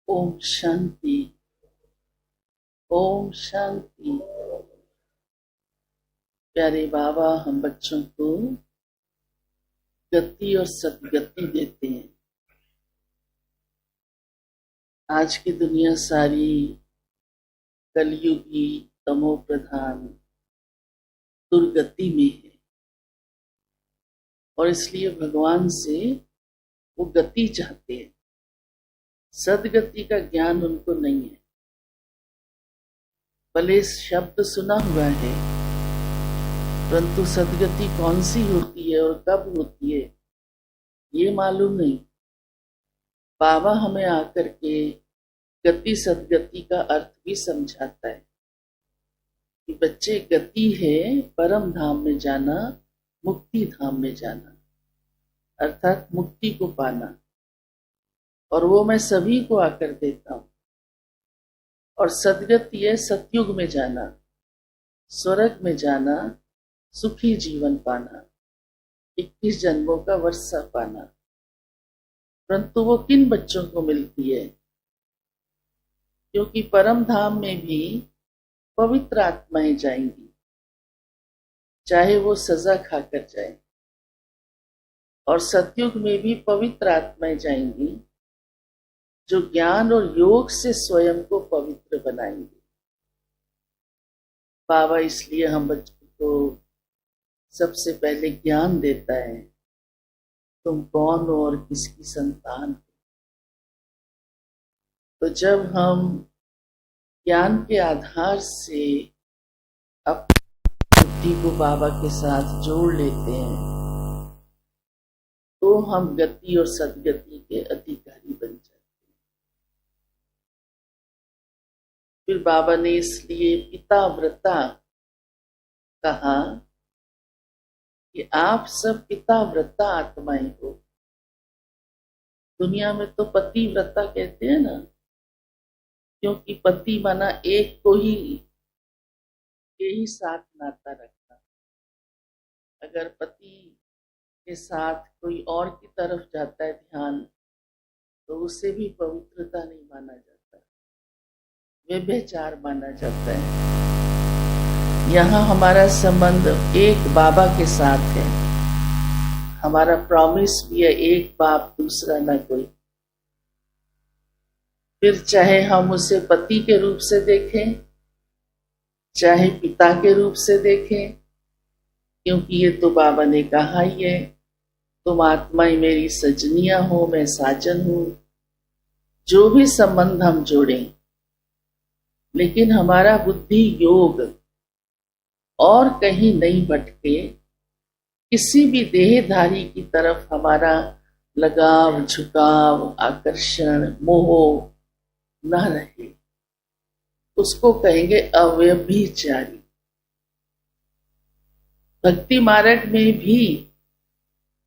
ओम शांति। ओम शांति। प्यारे बाबा हम बच्चों को गति और सदगति देते हैं। आज की दुनिया सारी कलयुगी तमो प्रधान दुर्गति में है और इसलिए भगवान से वो गति चाहते हैं। सदगति का ज्ञान उनको नहीं है। भले शब्द सुना हुआ है परंतु सदगति कौन सी होती है और कब होती है ये मालूम नहीं। बाबा हमें आकर के गति सदगति का अर्थ भी समझाता है कि बच्चे गति है परम धाम में जाना, मुक्ति धाम में जाना, अर्थात मुक्ति को पाना, और वो मैं सभी को आकर देता हूं। और सदगति है सतयुग में जाना, स्वर्ग में जाना, सुखी जीवन पाना, 21 जन्मों का वर्षा पाना। परंतु वो किन बच्चों को मिलती है? क्योंकि परम धाम में भी पवित्र आत्माएं जाएंगी, चाहे वो सजा खाकर जाए, और सतयुग में भी पवित्र आत्माएं जाएंगी जो ज्ञान और योग से स्वयं को पवित्र बनाएंगे। बाबा इसलिए हम बच्चों को सबसे पहले ज्ञान देता है, तुम कौन हो और किसकी संतान हो। तो जब हम ज्ञान के आधार से अपनी बुद्धि को बाबा के साथ जोड़ लेते हैं तो हम गति और सदगति के अधिकारी बन जाते हैं। फिर बाबा ने इसलिए पिता व्रता कहा कि आप सब पिता व्रता आत्माएं हो। दुनिया में तो पति व्रता कहते हैं ना, क्योंकि पति माना एक को ही साथ नाता रखना। अगर पति के साथ कोई और की तरफ जाता है ध्यान, तो उसे भी पवित्रता नहीं माना जाता, व्यभिचार माना जाता है। यहाँ हमारा संबंध एक बाबा के साथ है। हमारा प्रॉमिस भी है, एक बाप दूसरा ना कोई। फिर चाहे हम उसे पति के रूप से देखें, चाहे पिता के रूप से देखें, क्योंकि ये तो बाबा ने कहा ही है, तुम आत्माएं मेरी सजनियां हो, मैं साजन हूं। जो भी संबंध हम जोड़ें, लेकिन हमारा बुद्धि योग और कहीं नहीं भटके, किसी भी देहधारी की तरफ हमारा लगाव, झुकाव, आकर्षण, मोह न रहे, उसको कहेंगे अव्यभिचारी। भक्ति मार्ग में भी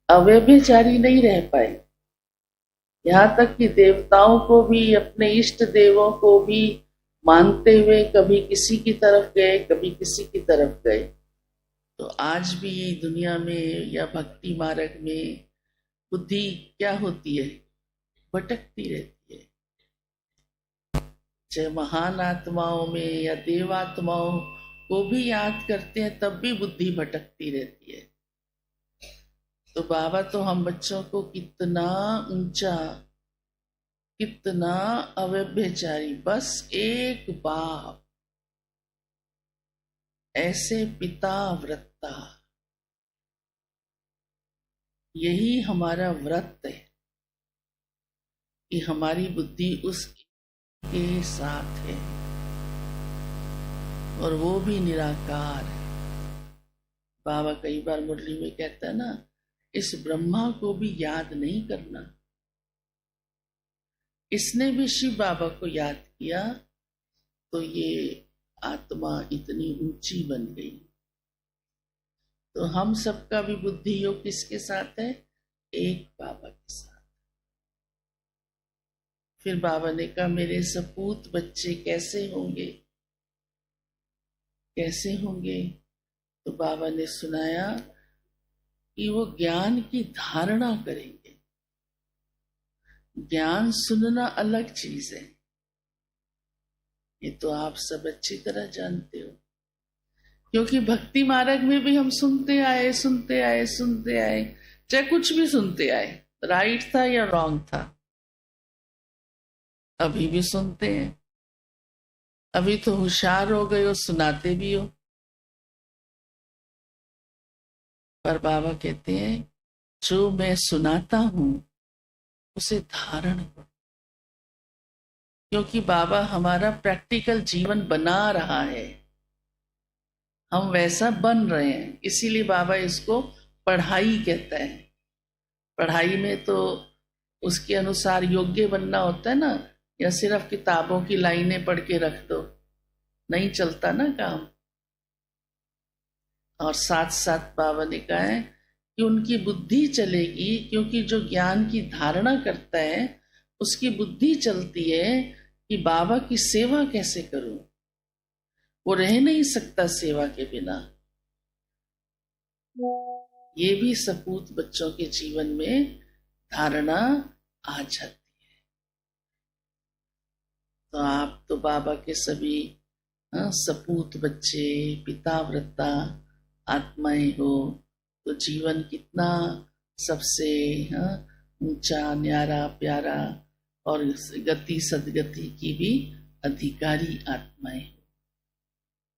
अव्यभिचारी नहीं रह पाए। यहाँ तक कि देवताओं को भी, अपने इष्ट देवों को भी मानते हुए कभी किसी की तरफ गए, कभी किसी की तरफ गए। तो आज भी दुनिया में या भक्ति मार्ग में बुद्धि क्या होती है? भटकती रहती है। चाहे महान आत्माओं में या देवात्माओं को भी याद करते हैं तब भी बुद्धि भटकती रहती है। तो बाबा तो हम बच्चों को कितना ऊंचा, कितना अव्यभिचारी, बस एक बाप, ऐसे पिता व्रता, यही हमारा व्रत है कि हमारी बुद्धि उसके साथ है, और वो भी निराकार है। बाबा कई बार मुरली में कहता है ना, इस ब्रह्मा को भी याद नहीं करना। इसने भी शिव बाबा को याद किया तो ये आत्मा इतनी ऊंची बन गई। तो हम सबका भी बुद्धि योग किसके साथ है? एक बाबा के साथ। फिर बाबा ने कहा, मेरे सपूत बच्चे कैसे होंगे? कैसे होंगे? तो बाबा ने सुनाया कि वो ज्ञान की धारणा करेंगे। ज्ञान सुनना अलग चीज है, ये तो आप सब अच्छी तरह जानते हो, क्योंकि भक्ति मार्ग में भी हम सुनते आए सुनते आए सुनते आए, चाहे कुछ भी सुनते आए, राइट था या रॉन्ग था, अभी भी सुनते हैं। अभी तो होशियार हो गए हो, सुनाते भी हो। पर बाबा कहते हैं जो मैं सुनाता हूं उसे धारण करो, क्योंकि बाबा हमारा प्रैक्टिकल जीवन बना रहा है, हम वैसा बन रहे हैं, इसीलिए बाबा इसको पढ़ाई कहता है। पढ़ाई में तो उसके अनुसार योग्य बनना होता है ना, या सिर्फ किताबों की लाइनें पढ़ के रख दो, नहीं चलता ना काम। और साथ साथ बाबा ने कहा है कि उनकी बुद्धि चलेगी, क्योंकि जो ज्ञान की धारणा करता है उसकी बुद्धि चलती है कि बाबा की सेवा कैसे करूं, वो रह नहीं सकता सेवा के बिना। ये भी सपूत बच्चों के जीवन में धारणा आ जाती है। तो आप तो बाबा के सभी सपूत बच्चे, पिताव्रता आत्माएं हो, तो जीवन कितना सबसे ऊंचा, न्यारा, प्यारा और गति सदगति की भी अधिकारी आत्माएं।